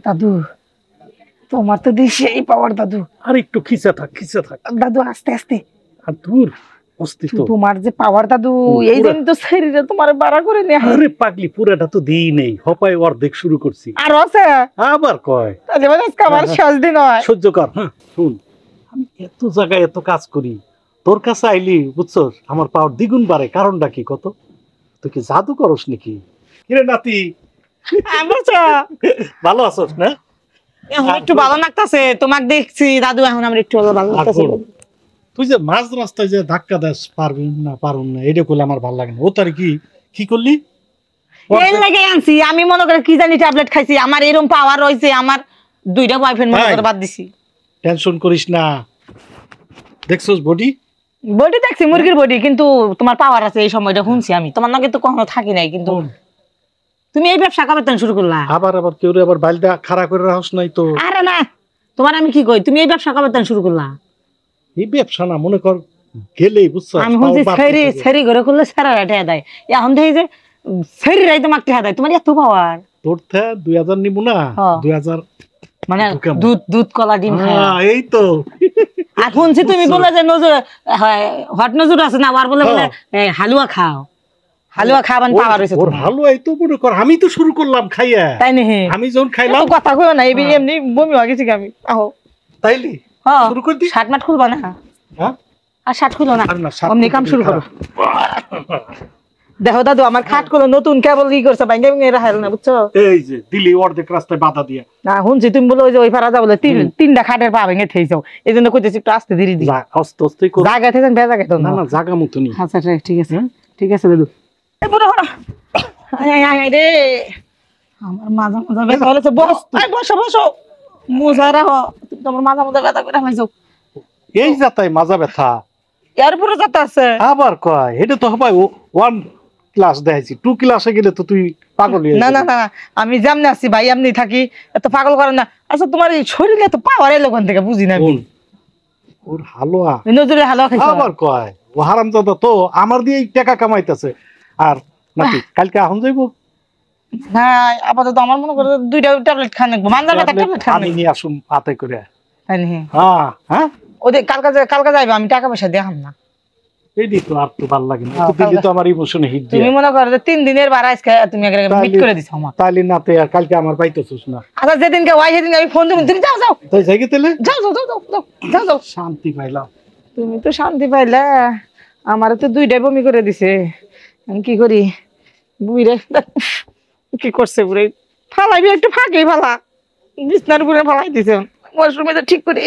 দাদু তোমার তো দিছে এই পাওয়ার দাদু। আর একটু খিচা থাক দাদু আস্তে আস্তে। আর দূর অস্তিত্ব তোমার যে পাওয়ার দাদু এই জন্য তো শরীরে তোমার বাড়া করে নিয়ে। আরে পাগলি পুরাটা তো দিই নেই, হপায় অর্ধেক শুরু করছি। আর আছে আবার কয় তাহলে মানে আজকে আমার শেষ দিন হয়। সহ্য কর। হ্যাঁ শুন, আমি এত জায়গায় এত কাজ করি, তোর কাছে আইলি বুঝছস আমার পাওয়ার দ্বিগুণ বাড়ে। কারণটা কি কত? তুই কি জাদু করস নাকি? কিরে নাতি ভালো আছস না? এখন একটু ভালো লাগতাছে, তোমাকে দেখছি দাদু, এখন আমার একটু ভালো লাগতাছে। তুই যে মাঝ রাস্তায় যে ধাক্কা দাস পারবি না পারুন না এটা করলে আমার ভালো লাগে না। ও তার কি করলি? এর লাগে আনছি আমি, মনে করে কি জানি ট্যাবলেট খাইছি, আমার এরকম পাওয়ার হইছে, আমার দুইটা বয়ফ্রেন্ড মনে করে বাদ দিছি। টেনশন করিস না, দেখছস বডি দেখছি মুরগির বডি, কিন্তু তোমার পাওয়ার আছে এই সময়টা শুনছি আমি। তোমার নাকি তো কখনো থাকি নাই, কিন্তু তুমি এই ব্যবসা কবে থেকে শুরু করলা? আবার কেউ আবার বাইলটা খাড়া করে রাখস নাই তো? আরে না, তোমার আমি কি কই, তুমি এই ব্যবসা কবে থেকে শুরু করলা? এই ব্যবসা না মনে কর গেলেই বুঝছস, আমি শুনছি সেরি ঘরে করলে সেরা রেটে দেয়, এখন দেখি যে সেরি রাইতে মারতে দেয়। তোমার এত পাওয়ার? তোর থে 2000 নিব না, 2000 মানে দুধ কলা ডিম খায়। এই তো। আর শুনছি তুমি বলে যে নজর হট নজর আছে না, আর বলে হালুয়া খাও, হালুয়া খাবেন পাওয়ার হইছে। ওর হালুয়াই তো মনে কর আমি তো শুরু করলাম খাইয়া। তাই নাকি? আমি যখন খাইলাম কথা কইও না, এমনি বমি হয়ে গেছে আমি। আহো তাইলি শুরু করে দি। শার্ট মাট খুলবা না? হ্যাঁ আর শার্ট খুলো না, অমনি কাম শুরু করো। দেখো দাদু আমার খাট গুলো নতুন কেবল কি করছে, ভাঙ্গা ভেঙে রাখাল না বুঝছো? এই যে দিলি অর্ধেক রাস্তায় বাধা দিয়া। না শুনছি তুমি বলে ওই যে ওই পারা যাবো তিনটা খাটের পা ভেঙে থেইছো, এই জন্য কইতেছি একটু আস্তে ধীরে দিই। আস্তে আস্তে কর, জায়গা থেকে ভেজা গেতো না না জায়গা মতনই। আচ্ছা ঠিক আছে ঠিক আছে দাদু। এই বুড়ো বুড়ো আয় রে, আমার মাজা ব্যথা হলেছে। বসো বসো, মোজা রাখো, তুমি তোমার মাজা ব্যথা করে ফেলাইছো। এই যাতাই মাজা ব্যথা এর উপরে যাতে আছে আবার কয়, এটা তো হবে 1 ক্লাস দেখাইছি, 2 ক্লাসে গেলে তো তুই পাগল হয়ে না না না, আমি যেমনি আছি ভাই এমনি থাকি, এত পাগল করেন না। আচ্ছা তোমার এই শরীরে তো পাওয়ার এলো কোন থেকে বুঝি না। ওর হালুয়া নজরে হালুয়া খাইছো? আবার কয় ও হারামজাদা তো আমার দিয়ে টাকা কামাইতেছে। আর নাকি কালকে আহন যাইবো না? আপাতত আমার মনে করে 2টা ট্যাবলেট খান লাগবে, মানজা ব্যথা ট্যাবলেট খান। আমি নিয়ে আসুম হাতে করে। তাই নাকি? হ্যাঁ হ্যাঁ, ওদের কালকে যাইবে, আমি টাকা পয়সা দেখাম না। এইদি তো আর তো ভালো লাগে না, তো দিদি তো আমার ইমোশনে হিট দিয়ে। তুমি মনে করো যে 3 দিনের ভাড়া আজকে তুমি আগে মিট করে দিছো আমার। তাইলে নাতে আর কালকে আমার পাইতেছস না। আচ্ছা যেদিনকে ওই সেদিন আমি ফোন দিব, তুমি যাও যাও তাই যাই গেলে যাও যাও যাও যাও যাও। শান্তি পাইলাম। তুমি তো শান্তি পাইলা, আমার তো 2টাই বমি করে দিছে। আমি কি করি? বুইরে কি করছে বুড়ে, ফালাইবি একটু ফাঁকি ফালা, বিছনার উপরে ফালাই দিছে। ওয়াশরুমে তো ঠিক করে